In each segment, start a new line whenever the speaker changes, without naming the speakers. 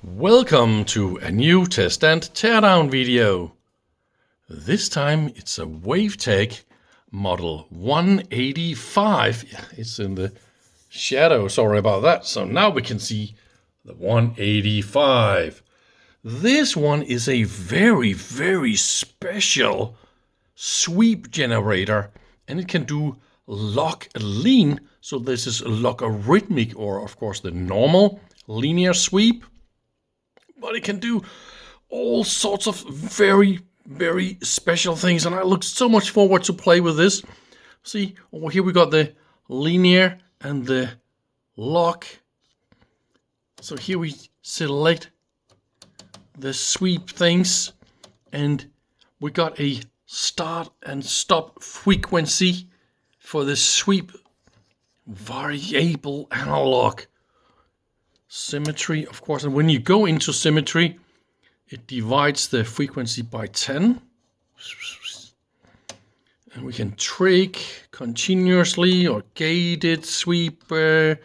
Welcome to a new test and teardown video. This time it's a Wavetek model 185. It's in the shadow, sorry about that. So now we can see the 185. This one is a very, very special sweep generator, and it can do log and lin. So this is logarithmic, or of course the normal linear sweep. But it can do all sorts of very, very special things. And I look so much forward to play with this. See, over here we got the linear and the log. So here we select the sweep things. And we got a start and stop frequency for the sweep variable analog. Symmetry, of course, and when you go into symmetry, it divides the frequency by 10. And we can trig continuously or gated sweep. Oh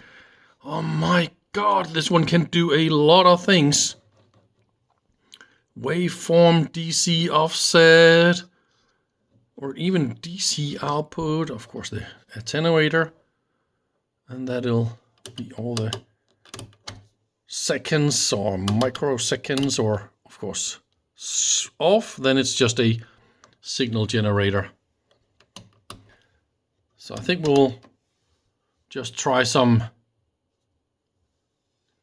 my god, this one can do a lot of things. Waveform, DC offset, or even DC output, of course the attenuator. And that'll be all the seconds or microseconds, or of course off, then it's just a signal generator. So I think we'll just try some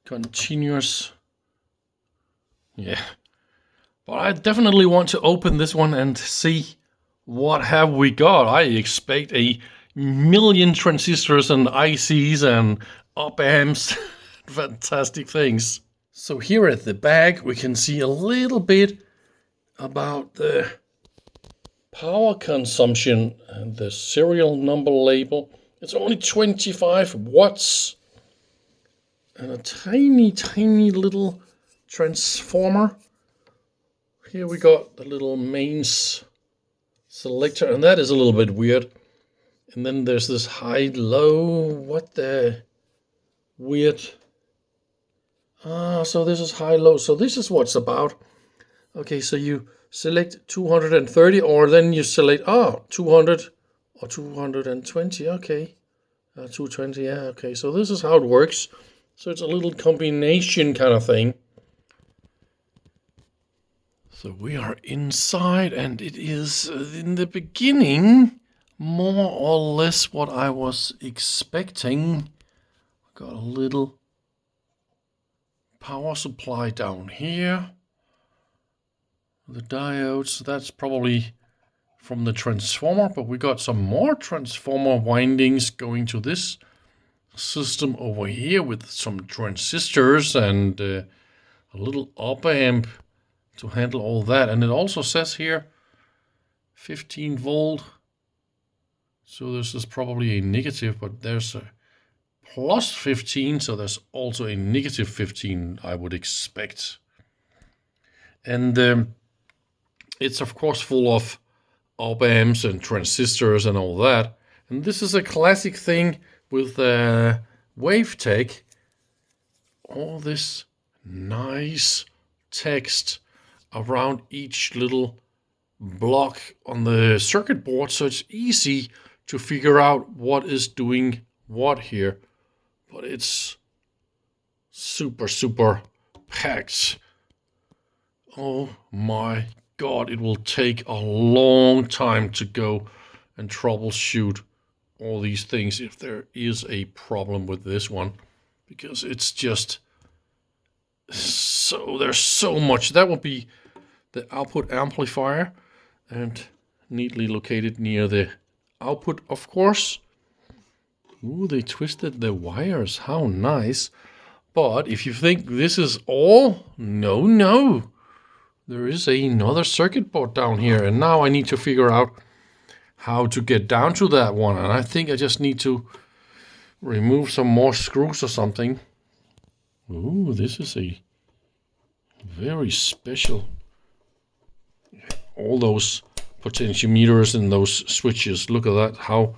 continuous. Yeah, but I definitely want to open this one and see what have we got. I expect a million transistors and ICs and op amps. Fantastic things. So here at the back we can see a little bit about the power consumption and the serial number label. It's only 25 watts and a tiny little transformer. Here we got the little mains selector, and that is a little bit weird. And then there's this high low. What the weird. So this is high-low. So this is what's about. Okay, so you select 230, or then you select 200 or 220. Okay, 220. Yeah. Okay, so this is how it works. So it's a little combination kind of thing. So we are inside, and it is in the beginning more or less what I was expecting. Got a little power supply down here. The diodes, that's probably from the transformer, but we got some more transformer windings going to this system over here with some transistors and a little op amp to handle all that. And it also says here 15 volt. So this is probably a negative, but there's a plus 15, so there's also a negative 15, I would expect. And it's of course full of op amps and transistors and all that. And this is a classic thing with Wavetek. All this nice text around each little block on the circuit board, so it's easy to figure out what is doing what here. But it's super packed. Oh my god, it will take a long time to go and troubleshoot all these things if there is a problem with this one, because it's just so, there's so much. That will be the output amplifier, and neatly located near the output, of course. Ooh, they twisted the wires. How nice. But if you think this is all, no. There is another circuit board down here. And now I need to figure out how to get down to that one. And I think I just need to remove some more screws or something. Ooh, this is a very special. All those potentiometers and those switches. Look at that. How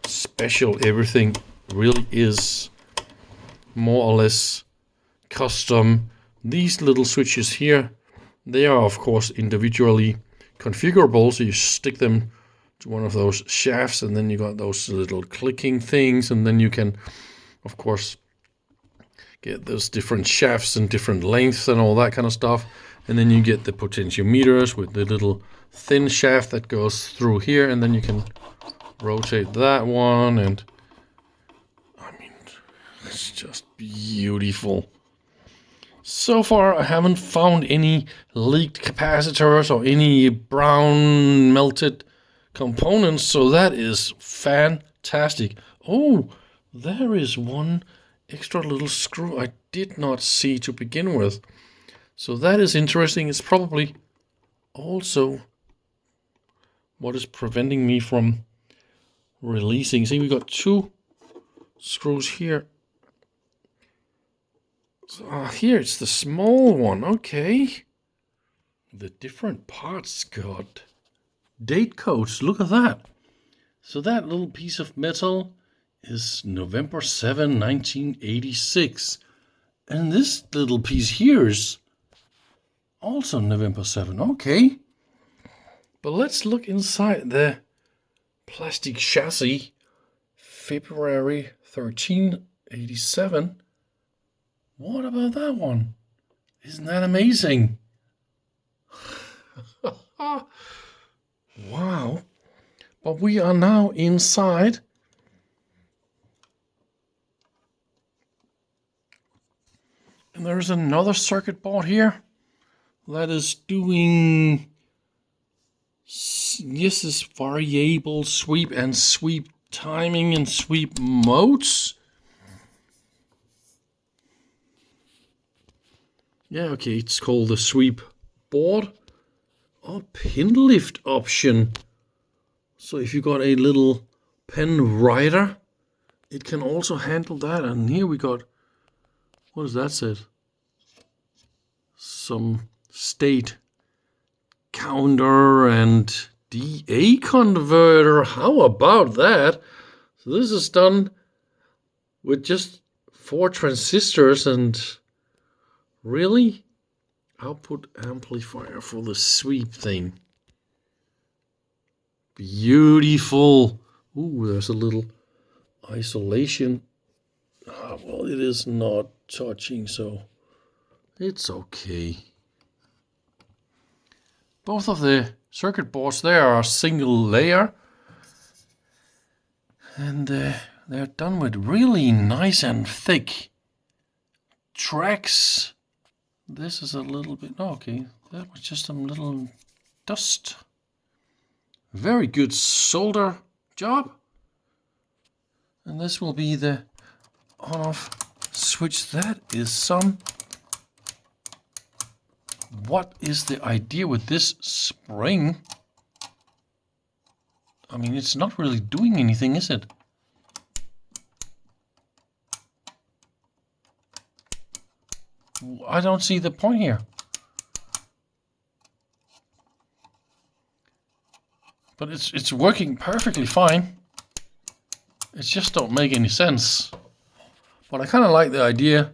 special everything really is. More or less custom These little switches here, they are of course individually configurable, so you stick them to one of those shafts and then you got those little clicking things, and then you can of course get those different shafts and different lengths and all that kind of stuff. And then you get the potentiometers with the little thin shaft that goes through here, and then you can rotate that one, and I mean, it's just beautiful. So far I haven't found any leaked capacitors or any brown melted components, so that is fantastic. Oh, there is one extra little screw I did not see to begin with. So that is interesting. It's probably also what is preventing me from releasing. See, we got two screws here. So here it's the small one. Okay. The different parts got date codes. Look at that. So that little piece of metal is November 7, 1986. And this little piece here is also November 7. Okay. But let's look inside the plastic chassis. February 13, 87. What about that one? Isn't that amazing? Wow. But we are now inside. And there's another circuit board here that is doing, this is variable sweep and sweep timing and sweep modes. Yeah, okay, it's called the sweep board. Oh, pin lift option. So if you got a little pen writer, it can also handle that. And here we got, what does that say? Some state counter and DA converter. How about that? So this is done with just 4 transistors and really output amplifier for the sweep thing. Beautiful. Ooh, there's a little isolation. Well, it is not touching, so it's okay. Both of the circuit boards there are single layer, and they're done with really nice and thick tracks. This is a little bit, okay, that was just some little dust. Very good solder job. And this will be the on-off switch. That is some. What is the idea with this spring? I mean, it's not really doing anything, is it? I don't see the point here. But it's working perfectly fine. It just don't make any sense. But I kind of like the idea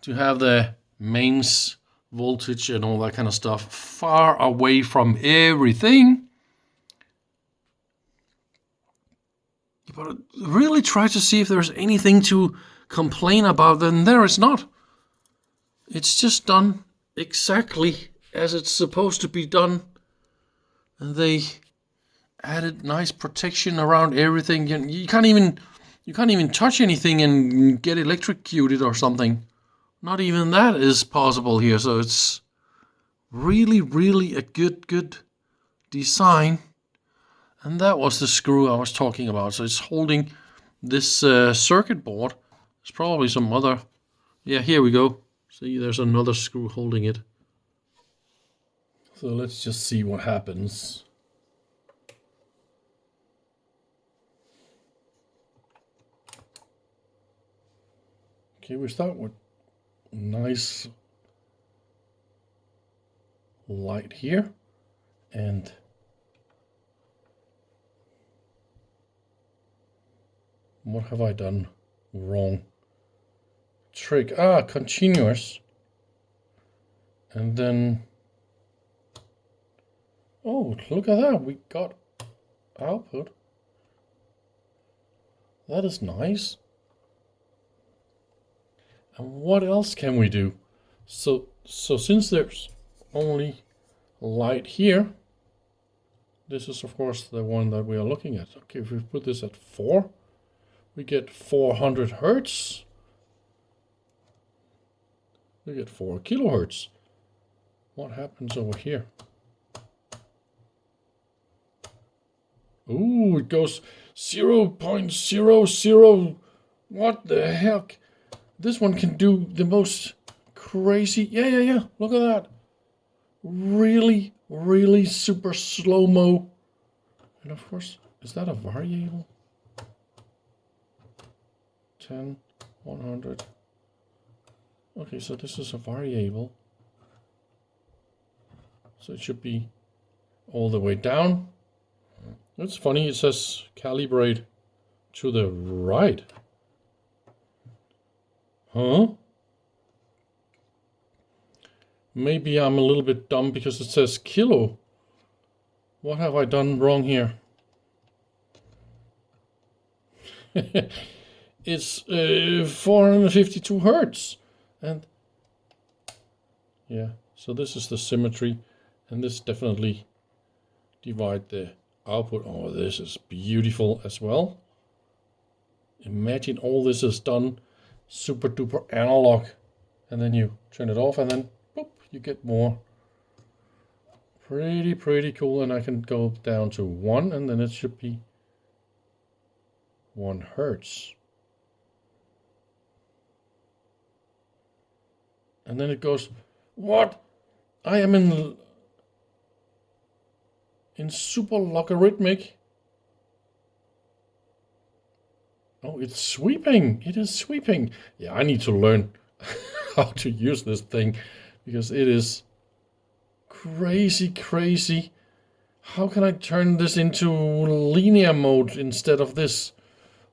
to have the mains voltage and all that kind of stuff far away from everything. But really try to see if there's anything to complain about, then there is not. It's just done exactly as it's supposed to be done. And they added nice protection around everything. You can't even touch anything and get electrocuted or something. Not even that is possible here. So it's really, really a good design. And that was the screw I was talking about. So it's holding this circuit board. There's probably some other. Yeah, here we go. See, there's another screw holding it. So let's just see what happens. Okay, we start with nice light here, and what have I done wrong? Trick, continuous. And then, oh, look at that, we got output. That is nice. And what else can we do? So since there's only light here, this is of course the one that we are looking at. Okay, if we put this at 4, we get 400 Hertz. We get 4 kilohertz. What happens over here? Ooh, it goes 0.00. What the heck? This one can do the most crazy. Yeah. Look at that. Really, really super slow-mo. And of course, is that a variable? 10, 100. Okay, so this is a variable. So it should be all the way down. It's funny, it says calibrate to the right. Huh? Maybe I'm a little bit dumb because it says kilo. What have I done wrong here? It's 452 Hertz. And yeah, so this is the symmetry. And this definitely divide the output. Oh, this is beautiful as well. Imagine all this is done super duper analog. And then you turn it off and then boop, you get more. Pretty cool. And I can go down to 1 and then it should be 1 Hertz. And then it goes, what? I am in super logarithmic. Oh, it's sweeping. It is sweeping. Yeah, I need to learn how to use this thing because it is crazy. How can I turn this into linear mode instead of this?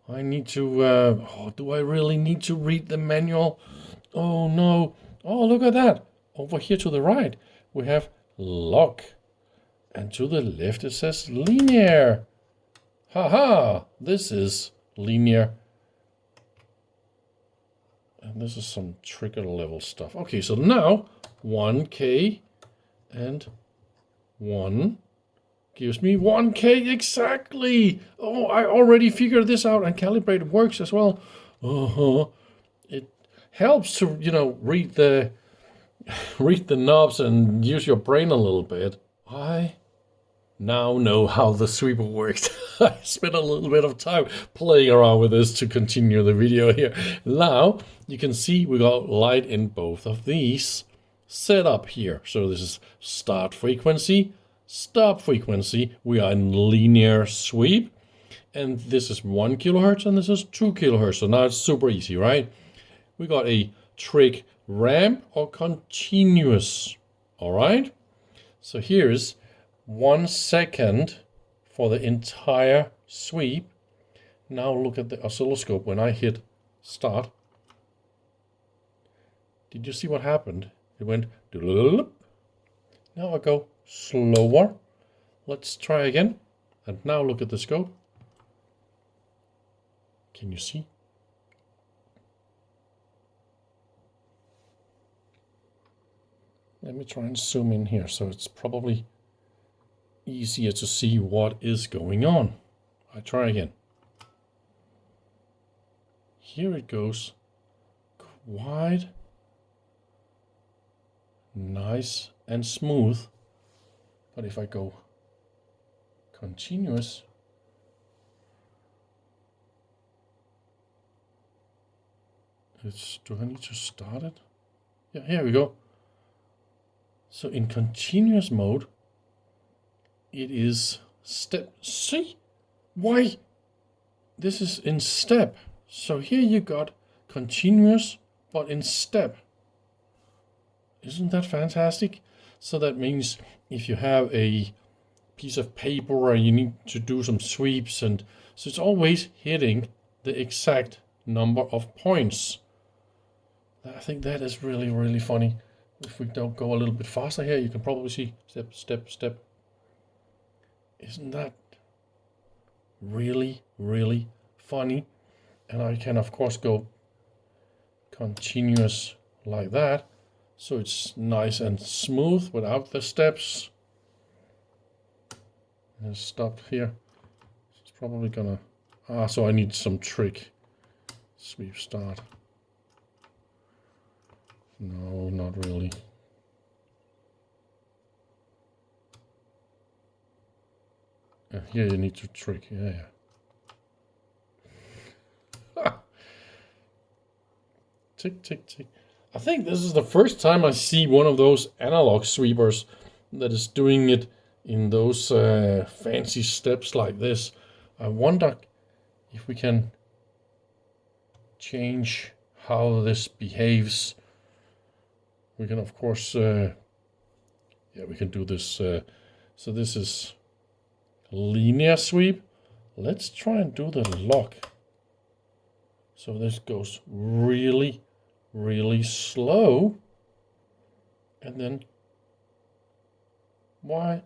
I need to, do I really need to read the manual? Oh no. Oh, look at that. Over here to the right, we have log. And to the left, it says linear. Haha, this is linear. And this is some trigger level stuff. Okay, so now 1K and 1 gives me 1K exactly. Oh, I already figured this out and calibrate works as well. It helps to, read the knobs and use your brain a little bit. I now know how the sweeper works. I spent a little bit of time playing around with this to continue the video here. Now you can see we got light in both of these set up here. So this is start frequency, stop frequency. We are in linear sweep. And this is 1 kilohertz and this is 2 kilohertz. So now it's super easy, right? We got a trig ramp or continuous. All right. So here's 1 second for the entire sweep. Now look at the oscilloscope when I hit start. Did you see what happened? It went doodle. Now I go slower. Let's try again. And now look at the scope. Can you see? Let me try and zoom in here, so it's probably easier to see what is going on. I try again. Here it goes. Quite nice and smooth. But if I go continuous, do I need to start it? Yeah, here we go. So in continuous mode, it is step. See? Why? This is in step. So here you got continuous, but in step. Isn't that fantastic? So that means if you have a piece of paper and you need to do some sweeps, and so it's always hitting the exact number of points. I think that is really, really funny. if we don't go a little bit faster here, you can probably see step, step, step. Isn't that really, really funny? And I can, of course, go continuous like that. So it's nice and smooth without the steps. And stop here. It's probably gonna... so I need some trick. Sweep start. No, not really. Here you need to trick. Yeah. Tick, tick, tick. I think this is the first time I see one of those analog sweepers that is doing it in those fancy steps like this. I wonder if we can change how this behaves. We can, of course, we can do this. So this is linear sweep. Let's try and do the log. So this goes really, really slow. And then, why?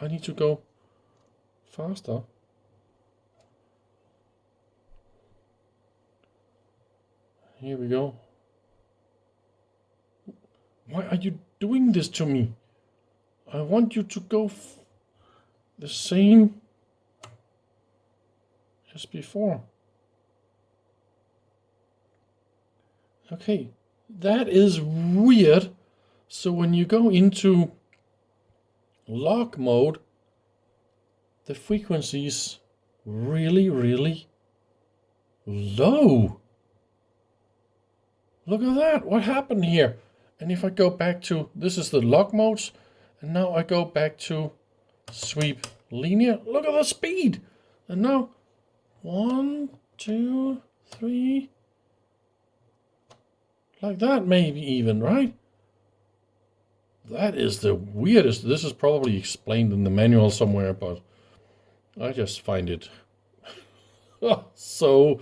I need to go faster. Here we go. Why are you doing this to me? I want you to go the same as before. Okay, that is weird. So when you go into log mode, the frequency is really, really low. Look at that, what happened here? And if I go back to, this is the log modes, and now I go back to sweep linear, look at the speed. And now 1, 2, 3, like that maybe even, right? That is the weirdest. This is probably explained in the manual somewhere, but I just find it so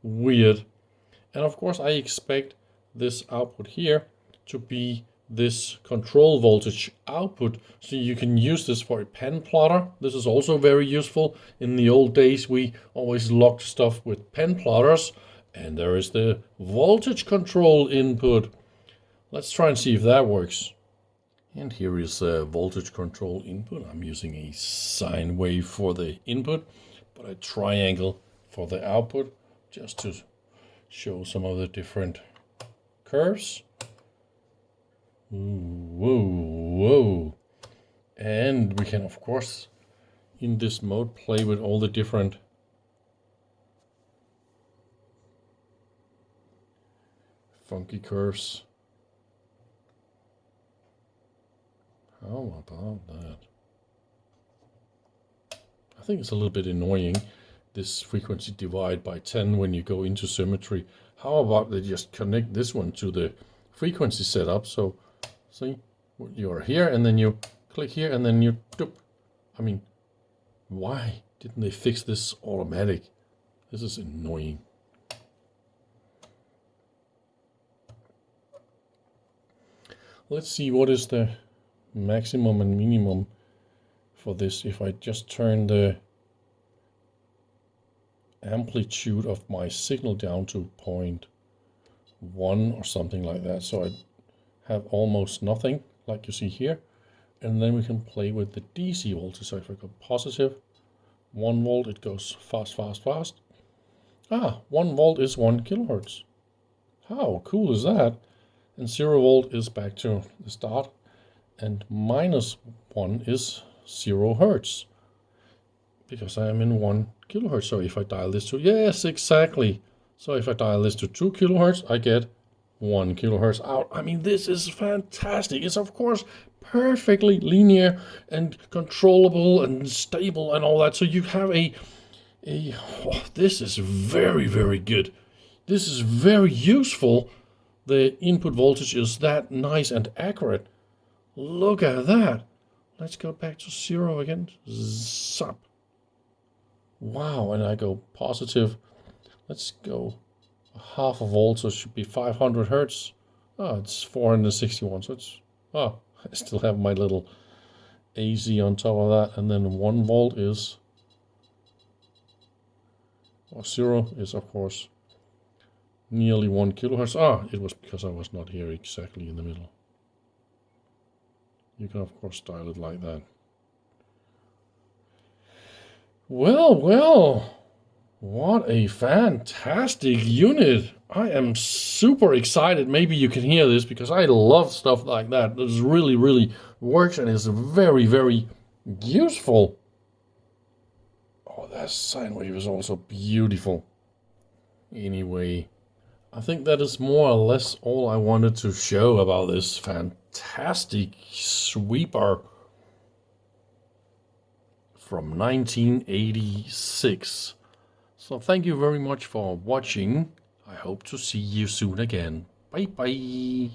weird. And of course I expect this output here to be this control voltage output, so you can use this for a pen plotter. This is also very useful. In the old days we always logged stuff with pen plotters, and there is the voltage control input. Let's try and see if that works. And here is a voltage control input. I'm using a sine wave for the input, but a triangle for the output, just to show some of the different curves. Whoa. And we can, of course, in this mode, play with all the different funky curves. How about that? I think it's a little bit annoying, this frequency divide by 10 when you go into symmetry. How about they just connect this one to the frequency setup? So see, you're here and then you click here and then you doop. I mean, why didn't they fix this automatic? This is annoying. Let's see what is the maximum and minimum for this. If I just turn the amplitude of my signal down to 0.1 or something like that, so I have almost nothing like you see here, and then we can play with the DC voltage. So if I go positive 1 volt, it goes fast. 1 volt is 1 kilohertz. How cool is that? And 0 volt is back to the start, and -1 is 0 hertz, because I am in 1 kilohertz. So if I dial this to, yes, exactly. So if I dial this to 2 kilohertz, I get 1 kilohertz out. I mean, this is fantastic. It's of course perfectly linear and controllable and stable and all that. So you have this is very, very good. This is very useful. The input voltage is that nice and accurate. Look at that. Let's go back to 0 again. Zap. Wow, and I go positive. Let's go half a volt, so it should be 500 hertz. Oh, it's 461, so it's, oh, I still have my little AC on top of that, and then 1 volt is, or 0 is of course nearly 1 kilohertz. Ah, it was because I was not here exactly in the middle. You can of course dial it like that. Well, well, what a fantastic unit. I am super excited. Maybe you can hear this because I love stuff like that. This really, really works and is very, very useful. Oh, that sine wave is also beautiful. Anyway, I think that is more or less all I wanted to show about this fantastic sweeper from 1986. So thank you very much for watching. I hope to see you soon again. Bye bye.